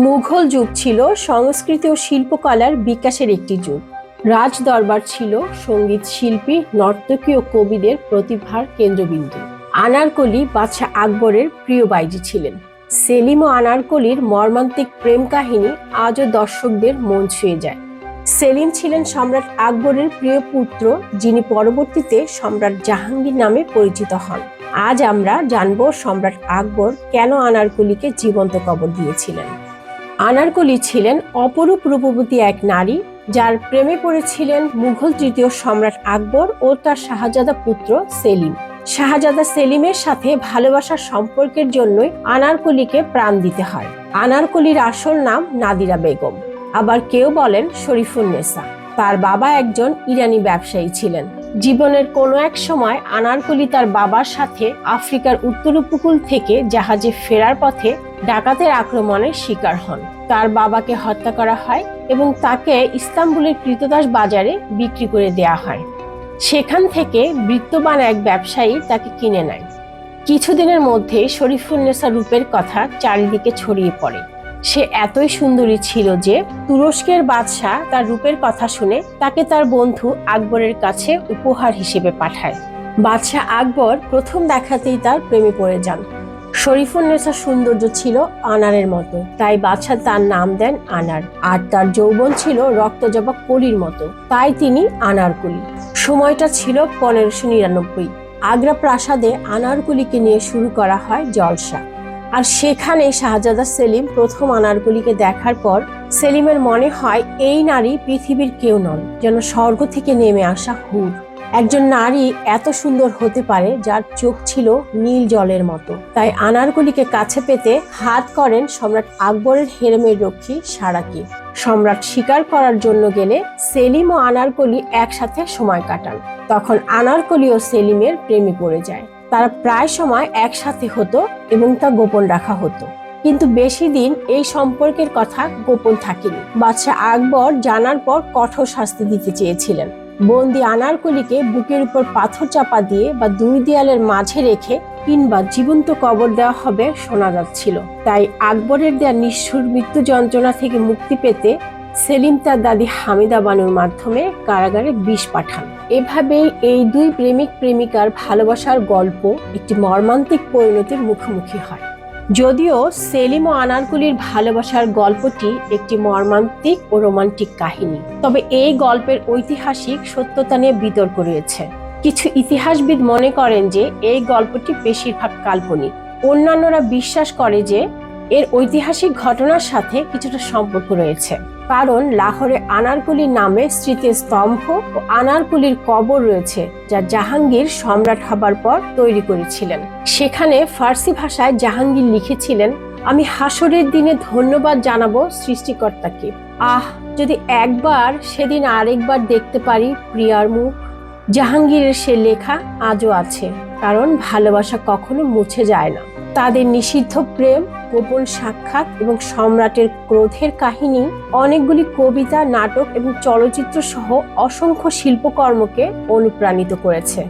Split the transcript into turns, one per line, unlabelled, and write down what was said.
মুঘল যুগ ছিল সংস্কৃতি ও শিল্পকলার বিকাশের একটি যুগ। রাজ দরবার ছিল সঙ্গীত শিল্পী, নর্তকী ও কবিদের প্রতিভার কেন্দ্রবিন্দু। আনারকলি বাদশাহ আকবরের প্রিয় বাইজি ছিলেন। সেলিম ও আনারকলির মর্মান্তিক প্রেম কাহিনী আজও দর্শকদের মন ছুঁয়ে যায়। সেলিম ছিলেন সম্রাট আকবরের প্রিয় পুত্র, যিনি পরবর্তীতে সম্রাট জাহাঙ্গীর নামে পরিচিত হন। আজ আমরা জানব সম্রাট আকবর কেন আনারকলিকে জীবন্ত কবর দিয়েছিলেন। আনারকলি ছিলেন অপরূপ রূপবতী এক নারী, যার প্রেমে পড়েছিলেন মুঘল তৃতীয় সম্রাট আকবর ও তার শাহজাদা পুত্র সেলিম। শাহজাদা সেলিমের সাথে ভালোবাসার সম্পর্কের জন্যই আনারকলিকে প্রাণ দিতে হয়। আনারকলির আসল নাম নাদিরা বেগম, আবার কেউ বলেন শরীফুন্নেসা। তার বাবা একজন ইরানি ব্যবসায়ী ছিলেন। জীবনের কোনো এক সময় আনারকলি তার বাবার সাথে আফ্রিকার উত্তর উপকূল থেকে জাহাজে ফেরার পথে ডাকাতের আক্রমণের শিকার হন। তার বাবাকে হত্যা করা হয় এবং তাকে ইস্তাম্বুলের কৃতদাস বাজারে বিক্রি করে দেয়া হয়। সেখান থেকে বিত্তবান এক ব্যবসায়ী তাকে কিনে নেয়। কিছুদিনের মধ্যে শরীফুন্নেসা রূপের কথা চারিদিকে ছড়িয়ে পড়ে। সে এতই সুন্দরী ছিল যে তুরস্কের বাদশাহ তার রূপের কথা শুনে তাকে তার বন্ধু আকবরের কাছে উপহার হিসেবে পাঠায়। বাদশাহ আকবর প্রথম দেখাতেই তার প্রেমে পড়ে যান। শরীফুন্নেসার সৌন্দর্য ছিল আনারের মতো, তাই বাদশাহ তার নাম দেন আনার। আর তার যৌবন ছিল রক্তজবা কলির মতো, তাই তিনি আনারকলি। সময়টা ছিল 1599। আগ্রা প্রাসাদে আনারকলিকে নিয়ে শুরু করা হয় জলসা। আর সেখানে শাহজাদা সেলিম প্রথম আনারকলিকে দেখার পর সেলিমের মনে হয় এই নারী পৃথিবীর কেউ নন, যেন স্বর্গ থেকে নেমে আসা হুর। একজন নারী এত সুন্দর হতে পারে যার চোখ ছিল নীল জলের মতো। তাই আনারকলিকে কাছে পেতে হাত করেন সম্রাট আকবরের হেরেমের রক্ষী সারাকি। সম্রাট শিকার করার জন্য গেলে সেলিম ও আনারকলি একসাথে সময় কাটান। তখন আনারকলি ও সেলিমের প্রেমে পড়ে যায়। তারা প্রায় সময় একসাথে হতো এবং তা গোপন রাখা হতো। কিন্তু বেশি দিন এই সম্পর্কের কথা গোপন থাকেনি। বাদশাহ আকবর জানার পর কঠোর শাস্তি দিতে চেয়েছিলেন। বন্দি আনারকলিকে বুকের উপর পাথর চাপা দিয়ে বা দুই দেয়ালের মাঝে রেখে কিংবা জীবন্ত কবর দেওয়া হবে শোনা যাচ্ছিল। তাই আকবরের দেয়া নিষ্ঠুর মৃত্যু যন্ত্রণা থেকে মুক্তি পেতে সেলিম তার দাদি হামিদা বানুর মাধ্যমে কারাগারে বিষ পাঠান। এভাবেই এই দুই প্রেমিক প্রেমিকার ভালোবাসার গল্প একটি মর্মান্তিক পরিণতির মুখোমুখি হয়। যদিও সেলিম ও আনারকলির ভালোবাসার গল্পটি একটি মর্মান্তিক ও রোমান্টিক কাহিনী, তবে এই গল্পের ঐতিহাসিক সত্যতা নিয়ে বিতর্ক রয়েছে। কিছু ইতিহাসবিদ মনে করেন যে এই গল্পটি বেশিরভাগ কাল্পনিক। অন্যান্যরা বিশ্বাস করে যে এর ঐতিহাসিক ঘটনার সাথে কিছুটা সম্পর্ক রয়েছে, কারণ লাহোরে আনারকলির নামে স্মৃতির স্তম্ভ ও আনারকলির কবর রয়েছে, যা জাহাঙ্গীর সম্রাট হবার পর তৈরি করেছিলেন। সেখানে ফার্সি ভাষায় জাহাঙ্গীর লিখেছিলেন, আমি হাসরের দিনে ধন্যবাদ জানাবো সৃষ্টিকর্তাকে। যদি একবার সেদিন আরেকবার দেখতে পারি প্রিয়ার মুখ। জাহাঙ্গীরের সে লেখা আজও আছে, কারণ ভালোবাসা কখনো মুছে যায় না। তাদের নিষিদ্ধ প্রেম, গোপন সাক্ষাৎ এবং সম্রাটের ক্রোধের কাহিনী অনেকগুলি কবিতা, নাটক এবং চলচ্চিত্র সহ অসংখ্য শিল্পকর্মকে অনুপ্রাণিত করেছে।